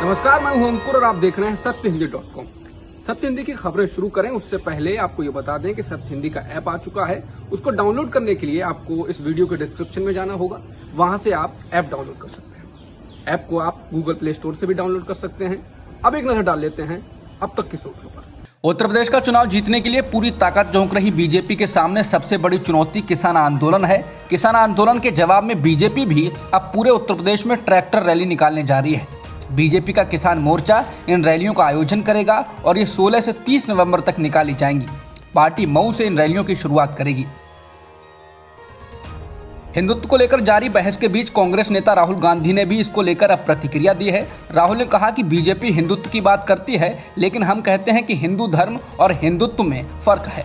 नमस्कार, मैं हूं अंकुर और आप देख रहे हैं सत्यहिंदी.com। सत्य हिंदी की खबरें शुरू करें उससे पहले आपको ये बता दें कि सत्य हिंदी का ऐप आ चुका है। उसको डाउनलोड करने के लिए आपको इस वीडियो के डिस्क्रिप्शन में जाना होगा, वहां से आप ऐप डाउनलोड कर सकते हैं। ऐप को आप गूगल प्ले स्टोर से भी डाउनलोड कर सकते हैं। अब एक नजर डाल लेते हैं अब तक की सुर्खियों पर। उत्तर प्रदेश का चुनाव जीतने के लिए पूरी ताकत झोंक रही बीजेपी के सामने सबसे बड़ी चुनौती किसान आंदोलन है। किसान आंदोलन के जवाब में बीजेपी भी अब पूरे उत्तर प्रदेश में ट्रैक्टर रैली निकालने जा रही है। बीजेपी का किसान मोर्चा इन रैलियों का आयोजन करेगा और ये 16 से 30 नवंबर तक निकाली जाएंगी। पार्टी मऊ से इन रैलियों की शुरुआत करेगी। हिंदुत्व को लेकर जारी बहस के बीच कांग्रेस नेता राहुल गांधी ने भी इसको लेकर अब प्रतिक्रिया दी है। राहुल ने कहा कि बीजेपी हिंदुत्व की बात करती है, लेकिन हम कहते हैं कि हिंदू धर्म और हिंदुत्व में फर्क है।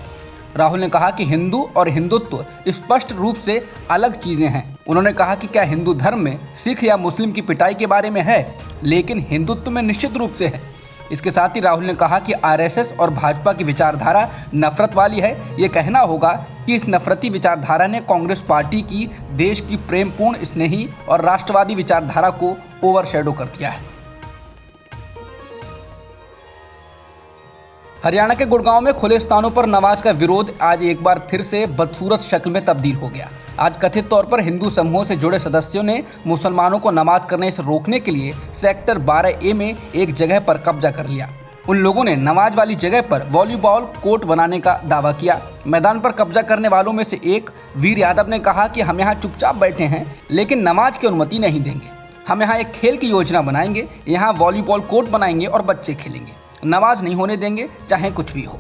राहुल ने कहा कि हिंदू और हिंदुत्व स्पष्ट रूप से अलग चीजें हैं। उन्होंने कहा कि क्या हिंदू धर्म में सिख या मुस्लिम की पिटाई के बारे में है, लेकिन हिंदुत्व में निश्चित रूप से है। इसके साथ ही राहुल ने कहा कि आरएसएस और भाजपा की विचारधारा नफरत वाली है। ये कहना होगा कि इस नफरती विचारधारा ने कांग्रेस पार्टी की देश की प्रेमपूर्ण, स्नेही और राष्ट्रवादी विचारधारा को ओवरशैडो कर दिया है। हरियाणा के गुड़गांव में खुले स्थानों पर नमाज का विरोध आज एक बार फिर से बदसूरत शक्ल में तब्दील हो गया। आज कथित तौर पर हिंदू समूहों से जुड़े सदस्यों ने मुसलमानों को नमाज करने से रोकने के लिए सेक्टर 12A में एक जगह पर कब्जा कर लिया। उन लोगों ने नमाज वाली जगह पर वॉलीबॉल कोर्ट बनाने का दावा किया। मैदान पर कब्जा करने वालों में से एक वीर यादव ने कहा कि हम यहाँ चुपचाप बैठे हैं, लेकिन नमाज की अनुमति नहीं देंगे। हम यहाँ एक खेल की योजना बनाएंगे, यहाँ वॉलीबॉल कोर्ट बनाएंगे और बच्चे खेलेंगे। नमाज नहीं होने देंगे, चाहे कुछ भी हो।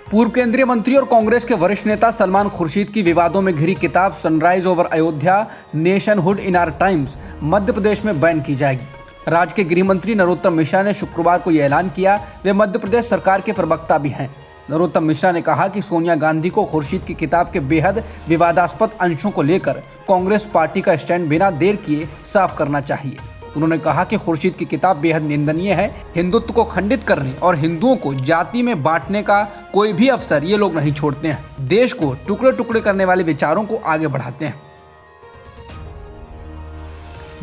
पूर्व केंद्रीय मंत्री और कांग्रेस के वरिष्ठ नेता सलमान खुर्शीद की विवादों में घिरी किताब sunrise over Ayodhya nationhood in our Times Madhya Pradesh में बैन की जाएगी। राज्य के गृह मंत्री नरोत्तम मिश्रा ने शुक्रवार को यह ऐलान किया। वे मध्य प्रदेश सरकार के प्रवक्ता भी हैं। नरोत्तम मिश्रा ने कहा कि सोनिया गांधी को खुर्शीद की किताब के बेहद विवादास्पद अंशों को लेकर कांग्रेस पार्टी का स्टैंड बिना देर किए साफ करना चाहिए। उन्होंने कहा कि खुर्शीद की किताब बेहद निंदनीय है। हिंदुत्व को खंडित करने और हिंदुओं को जाति में बांटने का कोई भी अवसर ये लोग नहीं छोड़ते हैं। देश को टुकड़े टुकड़े करने वाले विचारों को आगे बढ़ाते हैं।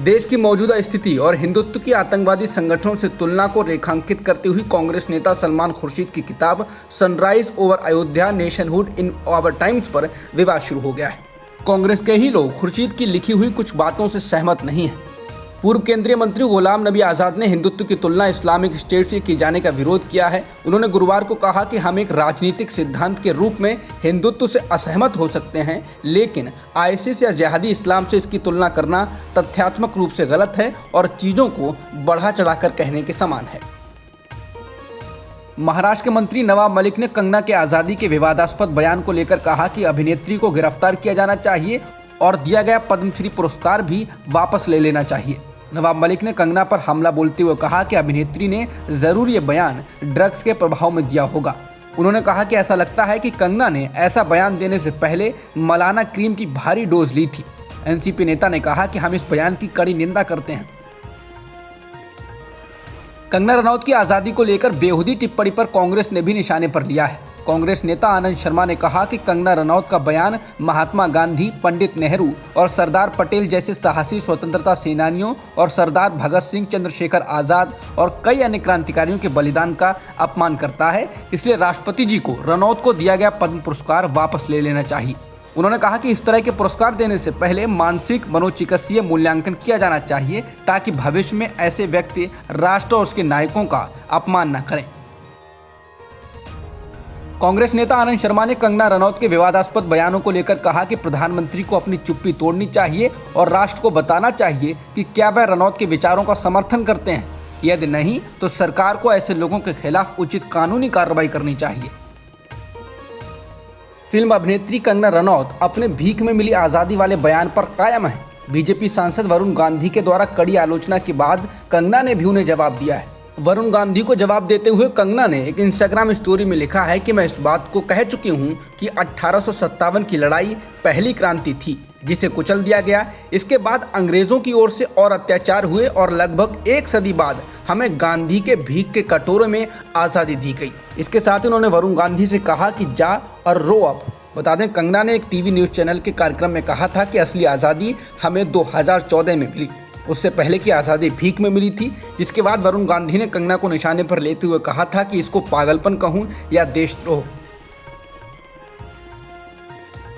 देश की मौजूदा स्थिति और हिंदुत्व की आतंकवादी संगठनों से तुलना को रेखांकित करती हुई कांग्रेस नेता सलमान खुर्शीद की किताब sunrise over Ayodhya nationhood in our times पर विवाद शुरू हो गया है। कांग्रेस के ही लोग खुर्शीद की लिखी हुई कुछ बातों से सहमत नहीं हैं। पूर्व केंद्रीय मंत्री गुलाम नबी आज़ाद ने हिंदुत्व की तुलना इस्लामिक स्टेट से किए जाने का विरोध किया है। उन्होंने गुरुवार को कहा कि हम एक राजनीतिक सिद्धांत के रूप में हिंदुत्व से असहमत हो सकते हैं, लेकिन आईसिस या जिहादी इस्लाम से इसकी तुलना करना तथ्यात्मक रूप से गलत है और चीज़ों को बढ़ा चढ़ाकर कहने के समान है। महाराष्ट्र के मंत्री नवाब मलिक ने कंगना के आज़ादी के विवादास्पद बयान को लेकर कहा कि अभिनेत्री को गिरफ्तार किया जाना चाहिए और दिया गया पद्मश्री पुरस्कार भी वापस ले लेना चाहिए। नवाब मलिक ने कंगना पर हमला बोलते हुए कहा कि अभिनेत्री ने जरूर ये बयान ड्रग्स के प्रभाव में दिया होगा। उन्होंने कहा कि ऐसा लगता है कि कंगना ने ऐसा बयान देने से पहले मलाना क्रीम की भारी डोज ली थी। एनसीपी नेता ने कहा कि हम इस बयान की कड़ी निंदा करते हैं। कंगना रनौत की आज़ादी को लेकर बेहुदी टिप्पणी पर कांग्रेस ने भी निशाने पर लिया है। कांग्रेस नेता आनंद शर्मा ने कहा कि कंगना रनौत का बयान महात्मा गांधी, पंडित नेहरू और सरदार पटेल जैसे साहसी स्वतंत्रता सेनानियों और सरदार भगत सिंह, चंद्रशेखर आज़ाद और कई अन्य क्रांतिकारियों के बलिदान का अपमान करता है। इसलिए राष्ट्रपति जी को रनौत को दिया गया पद्म पुरस्कार वापस ले लेना चाहिए। उन्होंने कहा कि इस तरह के पुरस्कार देने से पहले मानसिक मनोचिकित्सीय मूल्यांकन किया जाना चाहिए, ताकि भविष्य में ऐसे व्यक्ति राष्ट्र और उसके नायकों का अपमान न करें। कांग्रेस नेता आनंद शर्मा ने कंगना रनौत के विवादास्पद बयानों को लेकर कहा कि प्रधानमंत्री को अपनी चुप्पी तोड़नी चाहिए और राष्ट्र को बताना चाहिए कि क्या वह रनौत के विचारों का समर्थन करते हैं। यदि नहीं, तो सरकार को ऐसे लोगों के खिलाफ उचित कानूनी कार्रवाई करनी चाहिए। फिल्म अभिनेत्री कंगना रनौत अपने भीख में मिली आज़ादी वाले बयान पर कायम है। बीजेपी सांसद वरुण गांधी के द्वारा कड़ी आलोचना के बाद कंगना ने भी उन्हें जवाब दिया है। वरुण गांधी को जवाब देते हुए कंगना ने एक इंस्टाग्राम स्टोरी में लिखा है कि मैं इस बात को कह चुकी हूं कि 1857 की लड़ाई पहली क्रांति थी, जिसे कुचल दिया गया। इसके बाद अंग्रेजों की ओर से और अत्याचार हुए और लगभग एक सदी बाद हमें गांधी के भीख के कटोरे में आज़ादी दी गई। इसके साथ ही उन्होंने वरुण गांधी से कहा कि जा और रो अप। बता दें, कंगना ने एक टीवी न्यूज़ चैनल के कार्यक्रम में कहा था कि असली आज़ादी हमें 2014 में मिली। उससे पहले की आज़ादी भीख में मिली थी, जिसके बाद वरुण गांधी ने कंगना को निशाने पर लेते हुए कहा था कि इसको पागलपन कहूं या देशद्रोह।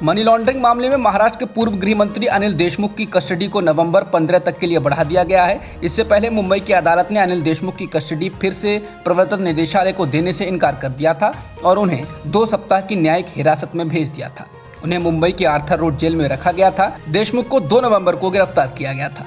मनी लॉन्ड्रिंग मामले में महाराष्ट्र के पूर्व गृह मंत्री अनिल देशमुख की कस्टडी को नवंबर 15 तक के लिए बढ़ा दिया गया है। इससे पहले मुंबई की अदालत ने अनिल देशमुख की कस्टडी फिर से प्रवर्तन निदेशालय को देने से इनकार कर दिया था और उन्हें 2 सप्ताह की न्यायिक हिरासत में भेज दिया था। उन्हें मुंबई के आर्थर रोड जेल में रखा गया था। देशमुख को 2 नवंबर को गिरफ्तार किया गया था।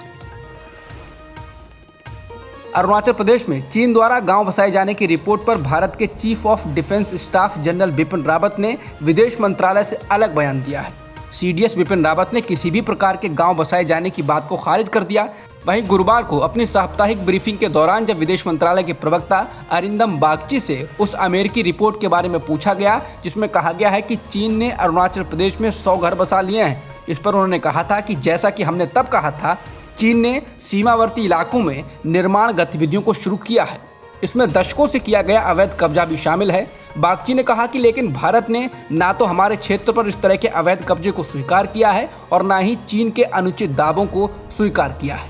अरुणाचल प्रदेश में चीन द्वारा गांव बसाए जाने की रिपोर्ट पर भारत के chief of defence staff general Bipin Rawat ने विदेश मंत्रालय से अलग बयान दिया है। सीडीएस बिपिन रावत ने किसी भी प्रकार के गांव बसाए जाने की बात को खारिज कर दिया। वहीं गुरुवार को अपनी साप्ताहिक ब्रीफिंग के दौरान जब विदेश मंत्रालय के प्रवक्ता अरिंदम बागची से उस अमेरिकी रिपोर्ट के बारे में पूछा गया जिसमें कहा गया है कि चीन ने अरुणाचल प्रदेश में 100 घर बसा लिए हैं, इस पर उन्होंने कहा था कि जैसा कि हमने तब कहा था, चीन ने सीमावर्ती इलाकों में निर्माण गतिविधियों को शुरू किया है। इसमें दशकों से किया गया अवैध कब्जा भी शामिल है। बागची ने कहा कि लेकिन भारत ने ना तो हमारे क्षेत्र पर इस तरह के अवैध कब्जे को स्वीकार किया है और ना ही चीन के अनुचित दावों को स्वीकार किया है।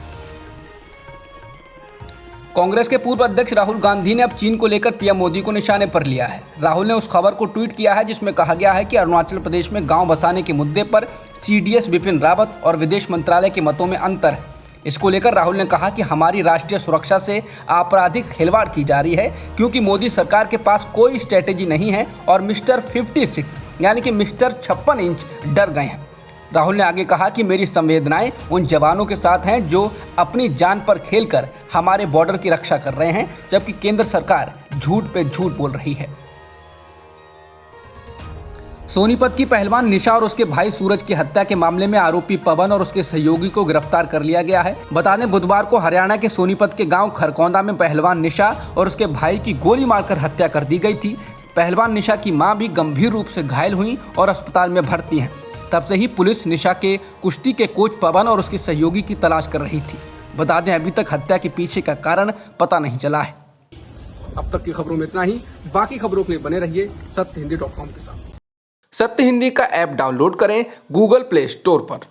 कांग्रेस के पूर्व अध्यक्ष राहुल गांधी ने अब चीन को लेकर पीएम मोदी को निशाने पर लिया है। राहुल ने उस खबर को ट्वीट किया है जिसमें कहा गया है कि अरुणाचल प्रदेश में गांव बसाने के मुद्दे पर सीडीएस बिपिन रावत और विदेश मंत्रालय के मतों में अंतर है। इसको लेकर राहुल ने कहा कि हमारी राष्ट्रीय सुरक्षा से आपराधिक खिलवाड़ की जा रही है क्योंकि मोदी सरकार के पास कोई स्ट्रेटेजी नहीं है और मिस्टर 56 यानी कि मिस्टर 56 इंच डर गए हैं। राहुल ने आगे कहा कि मेरी संवेदनाएं उन जवानों के साथ हैं जो अपनी जान पर खेलकर हमारे बॉर्डर की रक्षा कर रहे हैं, जबकि केंद्र सरकार झूठ पे झूठ बोल रही है। सोनीपत की पहलवान निशा और उसके भाई सूरज की हत्या के मामले में आरोपी पवन और उसके सहयोगी को गिरफ्तार कर लिया गया है। बता दें, बुधवार को हरियाणा के सोनीपत के गांव खरकौंदा में पहलवान निशा और उसके भाई की गोली मारकर हत्या कर दी गई थी। पहलवान निशा की मां भी गंभीर रूप से घायल हुई और अस्पताल में भर्ती हैं। तब से ही पुलिस निशा के कुश्ती के कोच पवन और उसके सहयोगी की तलाश कर रही थी। बता दें, अभी तक हत्या के पीछे का कारण पता नहीं चला है। अब तक की खबरों में इतना ही। बाकी खबरों के लिए बने रहिए सत्यहिंदी.com के साथ। सत्य हिंदी का ऐप डाउनलोड करें गूगल प्ले स्टोर पर।